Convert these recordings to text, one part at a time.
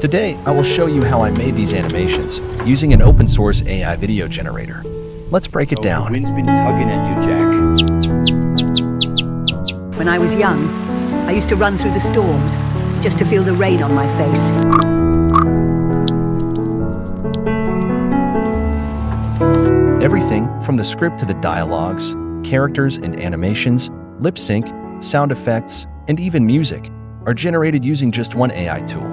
Today, I will show you how I made these animations using an open source AI video generator. Let's break it down. The wind's been tugging at you, Jack. When I was young, I used to run through the storms just to feel the rain on my face. Everything from the script to the dialogues, characters and animations, lip sync, sound effects, and even music are generated using just one AI tool.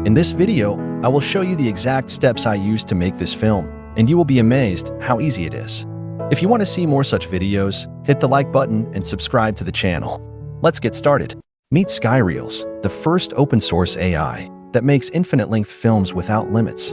In this video, I will show you the exact steps I used to make this film, and you will be amazed how easy it is. If you want to see more such videos, hit the like button and subscribe to the channel. Let's get started. Meet SkyReels, the first open source AI that makes infinite-length films without limits.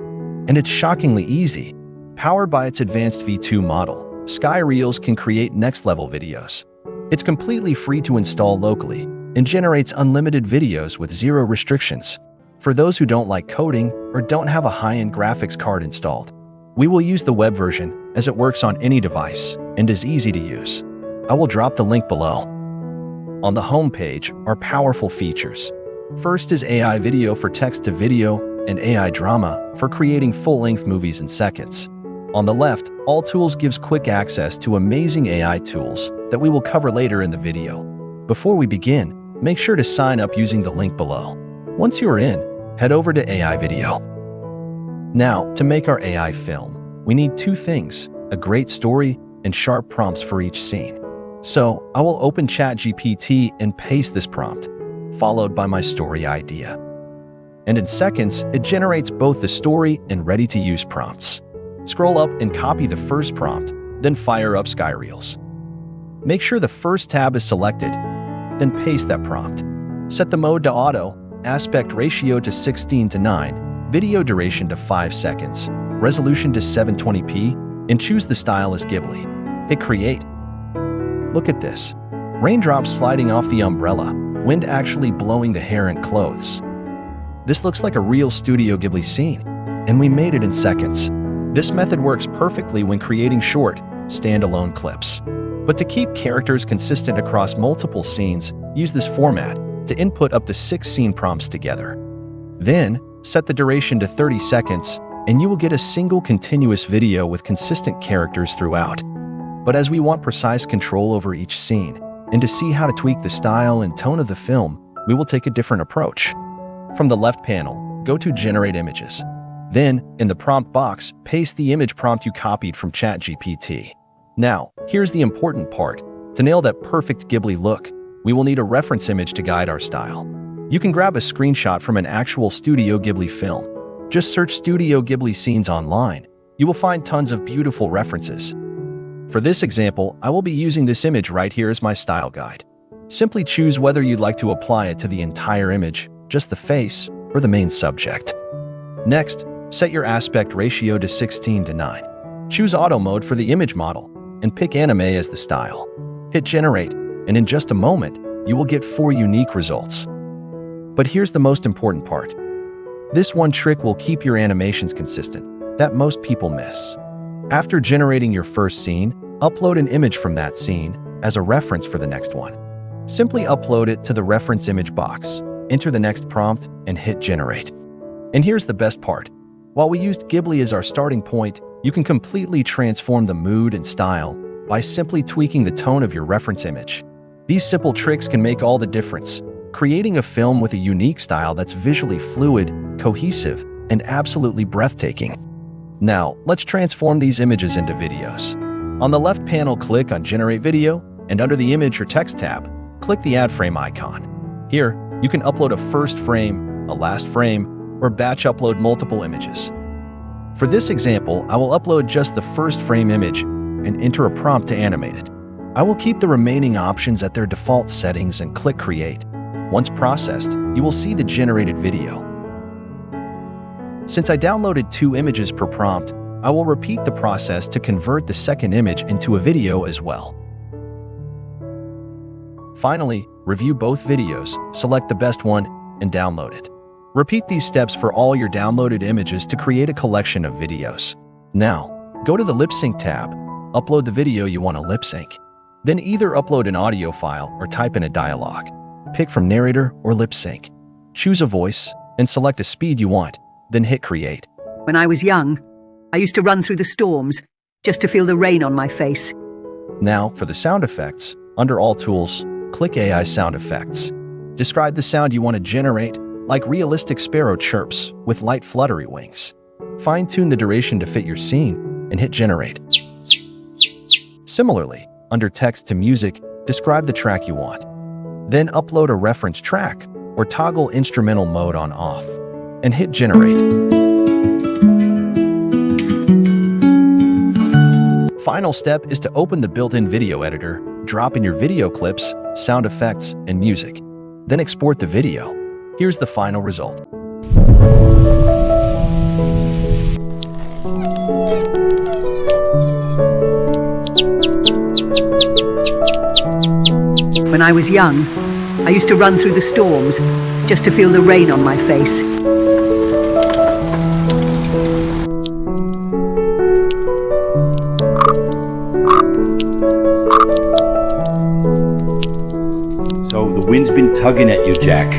And it's shockingly easy. Powered by its advanced V2 model, SkyReels can create next-level videos. It's completely free to install locally and generates unlimited videos with zero restrictions. For those who don't like coding or don't have a high-end graphics card installed, we will use the web version as it works on any device and is easy to use. I will drop the link below. On the home page are powerful features. First is AI video for text-to-video and AI drama for creating full-length movies in seconds. On the left, All Tools gives quick access to amazing AI tools that we will cover later in the video. Before we begin, make sure to sign up using the link below. Once you are in, head over to AI Video. Now, to make our AI film, we need two things, a great story and sharp prompts for each scene. So, I will open ChatGPT and paste this prompt, followed by my story idea. And in seconds, it generates both the story and ready-to-use prompts. Scroll up and copy the first prompt, then fire up SkyReels. Make sure the first tab is selected, then paste that prompt. Set the mode to auto, aspect ratio to 16:9, video duration to 5 seconds, resolution to 720p, and choose the style as Ghibli. Hit create. Look at this. Raindrops sliding off the umbrella, wind actually blowing the hair and clothes. This looks like a real Studio Ghibli scene, and we made it in seconds. This method works perfectly when creating short, standalone clips. But to keep characters consistent across multiple scenes, use this format to input up to 6 scene prompts together. Then, set the duration to 30 seconds, and you will get a single continuous video with consistent characters throughout. But as we want precise control over each scene, and to see how to tweak the style and tone of the film, we will take a different approach. From the left panel, go to Generate Images. Then, in the prompt box, paste the image prompt you copied from ChatGPT. Now, here's the important part. To nail that perfect Ghibli look, we will need a reference image to guide our style. You can grab a screenshot from an actual Studio Ghibli film. Just search Studio Ghibli scenes online. You will find tons of beautiful references. For this example, I will be using this image right here as my style guide. Simply choose whether you'd like to apply it to the entire image, just the face, or the main subject. Next, set your aspect ratio to 16:9. Choose auto mode for the image model, and pick anime as the style. Hit generate, and in just a moment, you will get 4 unique results. But here's the most important part. This one trick will keep your animations consistent, that most people miss. After generating your first scene, upload an image from that scene as a reference for the next one. Simply upload it to the reference image box, enter the next prompt, and hit generate. And here's the best part. While we used Ghibli as our starting point, you can completely transform the mood and style by simply tweaking the tone of your reference image. These simple tricks can make all the difference, creating a film with a unique style that's visually fluid, cohesive, and absolutely breathtaking. Now, let's transform these images into videos. On the left panel, click on Generate Video, and under the Image or Text tab, click the Add Frame icon. Here, you can upload a first frame, a last frame, or batch upload multiple images. For this example, I will upload just the first frame image and enter a prompt to animate it. I will keep the remaining options at their default settings and click Create. Once processed, you will see the generated video. Since I downloaded 2 images per prompt, I will repeat the process to convert the second image into a video as well. Finally, review both videos, select the best one, and download it. Repeat these steps for all your downloaded images to create a collection of videos. Now, go to the Lip Sync tab, upload the video you want to lip sync. Then either upload an audio file or type in a dialogue. Pick from narrator or lip sync. Choose a voice, and select a speed you want, then hit Create. When I was young, I used to run through the storms just to feel the rain on my face. Now, for the sound effects, under All Tools, click AI Sound Effects. Describe the sound you want to generate, like realistic sparrow chirps with light fluttery wings. Fine-tune the duration to fit your scene and hit Generate. Similarly, under Text to Music, describe the track you want. Then upload a reference track or toggle instrumental mode on/off and hit Generate. Final step is to open the built-in video editor, drop in your video clips, sound effects, and music. Then export the video. Here's the final result. When I was young, I used to run through the storms just to feel the rain on my face. So the wind's been tugging at you, Jack.